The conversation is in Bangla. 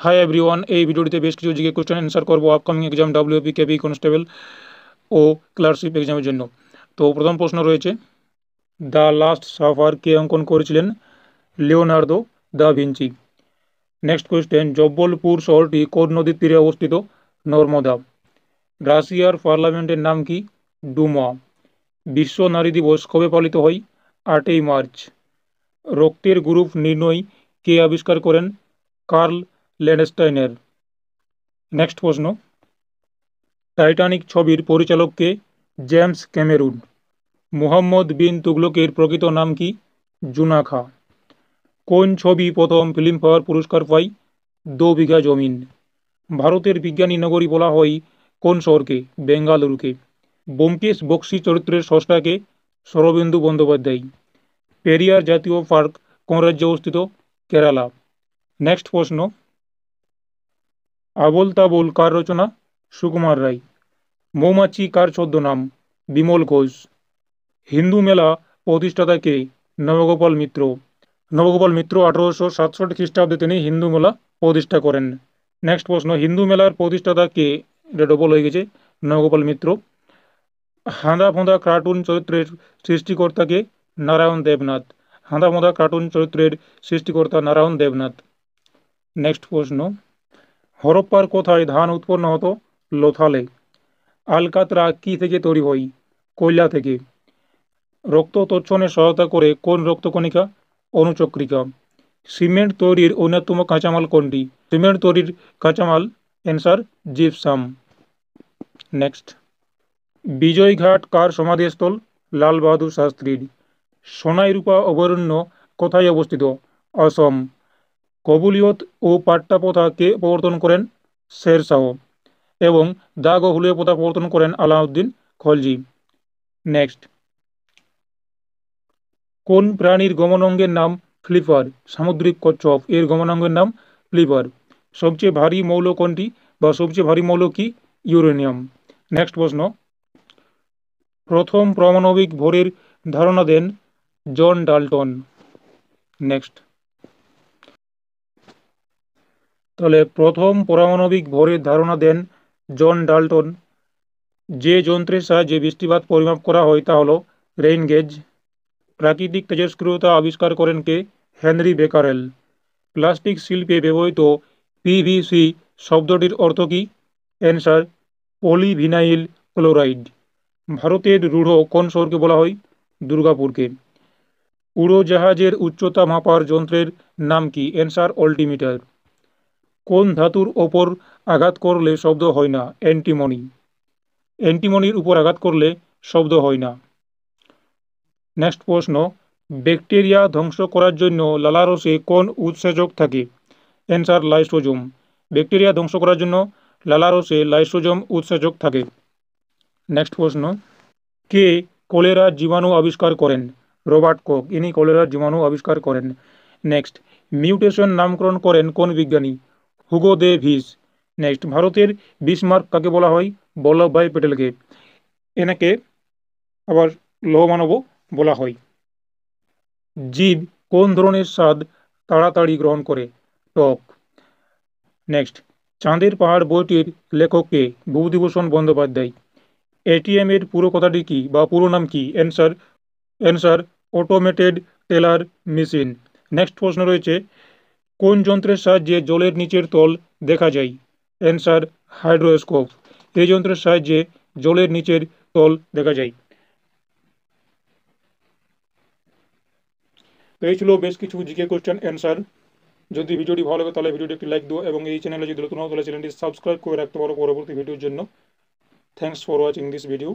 হাই এভরিওয়ান, এই ভিডিওটিতে বেশ কিছু জিকে কোশ্চেন অ্যান্সার করবো upcoming exam WP KP constable ও ক্লার্কশিপ এক্সামের জন্য। তো প্রথম প্রশ্ন রয়েছে, দ্য লাস্ট সাফার কে অঙ্কন করেছিলেন? Leonardo da Vinci. Next question, Jabalpur শহরটি কোন নদীর তীরে অবস্থিত? নর্মদা। রাশিয়ার পার্লামেন্টের নাম কি? ডুমা। বিশ্ব নারী দিবস কবে পালিত হয়? 8ই মার্চ। রক্তের গ্রুপ নির্ণয় কে আবিষ্কার করেন? কার্ল ল্যান্ডস্টাইনের। নেক্সট প্রশ্ন, টাইটানিক ছবির পরিচালক কে? James Cameron. মুহাম্মদ বিন তুগলকের প্রকৃত নাম কি? জুনা খাঁ। কোন ছবি প্রথম ফিল্মফেয়ার পুরস্কার পায়? দো বিঘা জমিন। ভারতের বিজ্ঞানী নগরী বলা হয় কোন শহরকে? বেঙ্গালুরুকে। ব্যোমকেশ বক্সী চরিত্রের স্রষ্টাকে? শরদিন্দু বন্দ্যোপাধ্যায়। পেরিয়ার জাতীয় পার্ক কোন রাজ্যে অবস্থিত? কেরালা। নেক্সট প্রশ্ন, আবোল তাবোল কার রচনা? সুকুমার রায়। মৌমাছি কার ছদ্মনাম? বিমল ঘোষ। হিন্দু মেলা প্রতিষ্ঠাতা কে? নবগোপাল মিত্র। নবগোপাল মিত্র 1867 খ্রিস্টাব্দে তিনি হিন্দু মেলা প্রতিষ্ঠা করেন। নেক্সট প্রশ্ন, হিন্দু মেলার প্রতিষ্ঠাতা কে? এটা ডবল হয়ে গেছে, নবগোপাল মিত্র। হাঁদা ফোঁদা কার্টুন চরিত্রের সৃষ্টিকর্তাকে? নারায়ণ দেবনাথ। হাঁদা ফোঁদা কার্টুন চরিত্রের সৃষ্টিকর্তা নারায়ণ দেবনাথ। নেক্সট প্রশ্ন, হরপ্পার কোথায় ধান উৎপন্ন হতো? লোথালে। আলকাতরা কি থেকে তৈরি হয়? কয়লা থেকে। রক্ত তোর্ছনে সহায়তা করে কোন রক্তকণিকা? অনুচক্রিকা। সিমেন্ট তৈরির অন্যতম কাঁচামাল কোনটি? সিমেন্ট তৈরির কাঁচামাল অ্যান্সার জিপসাম। নেক্সট, বিজয়ঘাট কার সমাধিস্থল? লাল বাহাদুর শাস্ত্রীর। সোনাই রূপা অভয়ারণ্য কোথায় অবস্থিত? অসম। কবুলিয়ত ও পাট্টা প্রথা কে প্রবর্তন করেন? শেরশাহ। এবং দাগ ও হুলিয়া প্রথা প্রবর্তন করেন আলাউদ্দিন খলজি। নেক্সট, কোন প্রাণীর গমনাঙ্গের নাম ফ্লিপার? সামুদ্রিক কচ্ছপ এর গমনাঙ্গের নাম ফ্লিপার। সবচেয়ে ভারী মৌল কোনটি বা সবচেয়ে ভারী মৌল কি? ইউরেনিয়াম। নেক্সট প্রশ্ন, প্রথম পারমাণবিক ভরের ধারণা দেন জন ডাল্টন। নেক্সট, তাহলে প্রথম পারমাণবিক ভরের ধারণা দেন জন ডাল্টন। যে যন্ত্রের সাহায্যে বৃষ্টিপাত পরিমাপ করা হয় তা হলো রেইন গেজ। প্রাকৃতিক তেজস্ক্রিয়তা আবিষ্কার করেন কে? Henry Becquerel. প্লাস্টিক শিল্পে ব্যবহৃত পিভিসি শব্দটির অর্থ কী? Answer polyvinyl chloride. ভারতের রূঢ় কোন শহরকে বলা হয়? দুর্গাপুরকে। উড়োজাহাজের উচ্চতা মাপার যন্ত্রের নাম কি? Answer altimeter. কোন ধাতুর ওপর আঘাত করলে শব্দ হয় না? অ্যান্টিমনি। অ্যান্টিমনির উপর আঘাত করলে শব্দ হয় না। নেক্সট প্রশ্ন, ব্যাকটেরিয়া ধ্বংস করার জন্য লালারসে কোন উৎসেচক থাকে? Answer lysosome. ব্যাকটেরিয়া ধ্বংস করার জন্য লালারসে লাইসোজোম উৎসেচক থাকে। নেক্সট প্রশ্ন, কে কলেরার জীবাণু আবিষ্কার করেন? রবার্ট কোক, ইনি কলেরার জীবাণু আবিষ্কার করেন। নেক্সট, মিউটেশন নামকরণ করেন কোন বিজ্ঞানী? হুগো দে ভিস। নেক্সট, ভারতের বিসমার্ক কাকে বলা হয়? বল্লভভাই প্যাটেলকে। এনাকে আবার লৌহমানবও বলা হয়। জীব কোন ধরনের স্বাদ তাড়াতাড়ি গ্রহণ করে? টক। নেক্সট, চাঁদের পাহাড় বইটির লেখক কে? বিভূতিভূষণ বন্দ্যোপাধ্যায়। এটিএম এর পুরো কথাটি কি বা পুরো নাম কি? Answer automated teller machine. Next প্রশ্ন রয়েছে, কোন যন্ত্রের সাহায্যে জলের নিচের তল দেখা যায়? অ্যান্সার হাইড্রোস্কোপ। এই যন্ত্রের সাহায্যে জলের নিচের তল দেখা যায়। তো এই ছিল বেশ কিছু জিকে কোশ্চেন অ্যান্সার। যদি ভিডিওটি ভালো লাগে তাহলে ভিডিওটি একটি লাইক দিও এবং এই চ্যানেলে যদি নতুন হও তাহলে চ্যানেলটি সাবস্ক্রাইব করে রাখতে পারো পরবর্তী ভিডিওর জন্য। Thanks for watching this video.